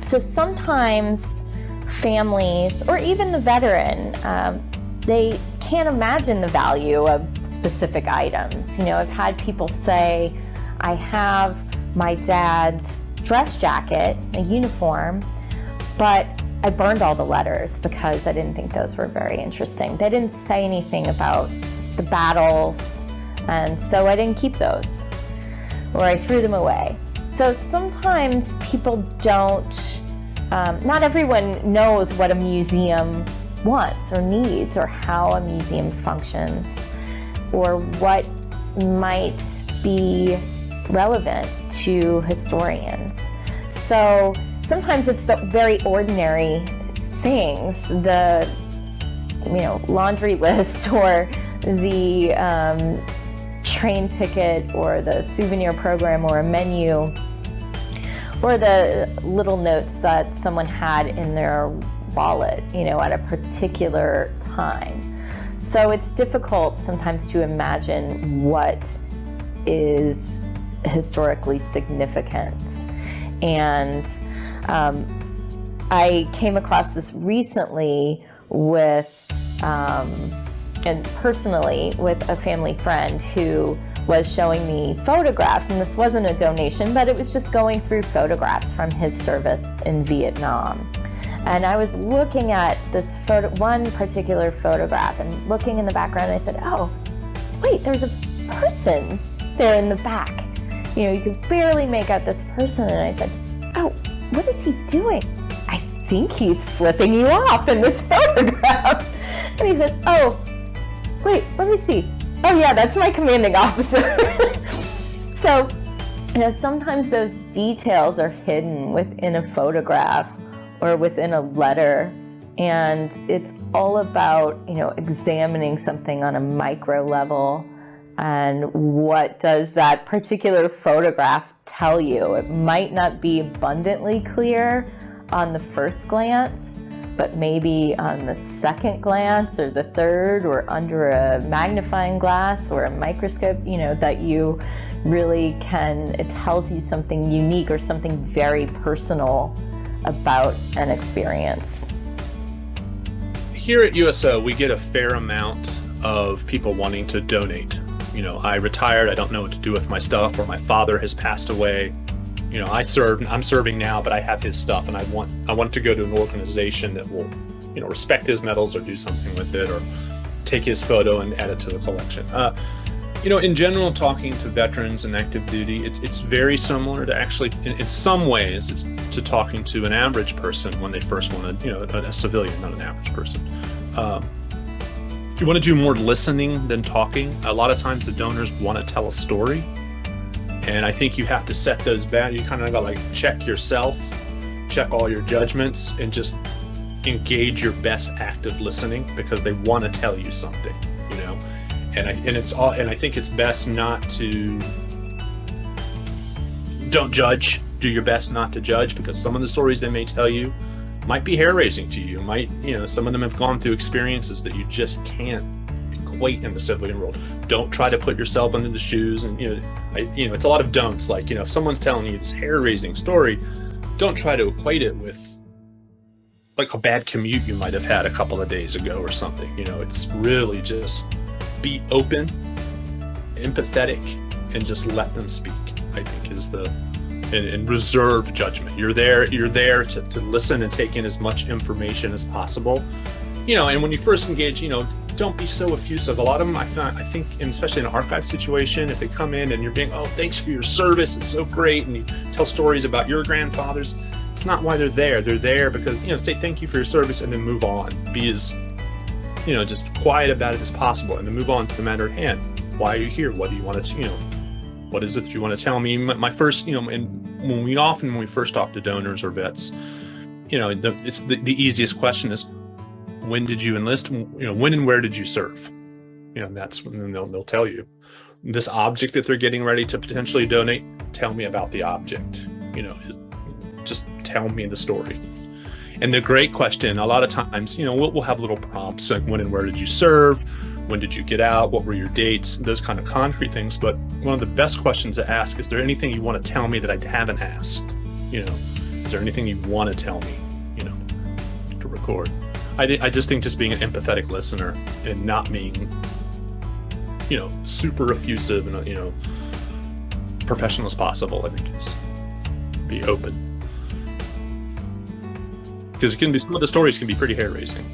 So sometimes families, or even the veteran, they can't imagine the value of specific items. I've had people say, I have my dad's dress jacket, a uniform, but I burned all the letters because I didn't think those were very interesting. They didn't say anything about the battles, and so I didn't keep those, or I threw them away. So sometimes people don't, not everyone knows what a museum wants or needs, or how a museum functions, or what might be relevant to historians. So sometimes it's the very ordinary things, the laundry list, or the train ticket, or the souvenir program, or a menu, or the little notes that someone had in their wallet, at a particular time. So it's difficult sometimes to imagine what is historically significant. And I came across this recently and personally with a family friend who was showing me photographs, and this wasn't a donation, but it was just going through photographs from his service in Vietnam. And I was looking at this one particular photograph and looking in the background, and I said, oh, wait, there's a person there in the back. You could barely make out this person. And I said, oh, what is he doing? I think he's flipping you off in this photograph. And he said, oh, wait, let me see. Oh yeah, that's my commanding officer. So, sometimes those details are hidden within a photograph or within a letter, and it's all about, examining something on a micro level, and what does that particular photograph tell you? It might not be abundantly clear on the first glance, but maybe on the second glance, or the third, or under a magnifying glass or a microscope, that you really can, it tells you something unique or something very personal about an experience. Here at USO, we get a fair amount of people wanting to donate. I retired, I don't know what to do with my stuff, or my father has passed away. I'm serving now, but I have his stuff, and I want to go to an organization that will, respect his medals, or do something with it, or take his photo and add it to the collection. In general, talking to veterans and active duty, it's very similar to, actually, in some ways, it's to talking to an average person when they first want to, a civilian, not an average person. You want to do more listening than talking. A lot of times the donors want to tell a story. And I think you have to set those boundaries. You kind of got to check yourself, check all your judgments, and just engage your best active listening, because they want to tell you something, And I think it's best not to, don't judge. Do your best not to judge, because some of the stories they may tell you might be hair-raising to you. Some of them have gone through experiences that you just can't equate in the civilian world. Don't try to put yourself into the shoes, and it's a lot of don'ts. If someone's telling you this hair-raising story, don't try to equate it with a bad commute you might have had a couple of days ago or something. It's really just be open, empathetic, and just let them speak, I think, is and reserve judgment. You're there to listen and take in as much information as possible. And when you first engage, don't be so effusive. A lot of them, I think, and especially in an archive situation, if they come in and you're being, oh, thanks for your service, it's so great, and you tell stories about your grandfathers, it's not why they're there. They're there because, say thank you for your service and then move on. Be as, just quiet about it as possible, and then move on to the matter at hand. Why are you here? What do you want to, what is it that you want to tell me? My first, and when we first talk to donors or vets, it's the easiest question is, when did you enlist? When and where did you serve? That's when they'll tell you. This object that they're getting ready to potentially donate, tell me about the object. Just tell me the story. And the great question, a lot of times, we'll have little prompts like, when and where did you serve? When did you get out? What were your dates? Those kind of concrete things. But one of the best questions to ask is there anything you want to tell me that I haven't asked? there anything you want to tell me, to record? I just think just being an empathetic listener and not being, super effusive and, professional as possible, I think is be open. Because some of the stories can be pretty hair-raising.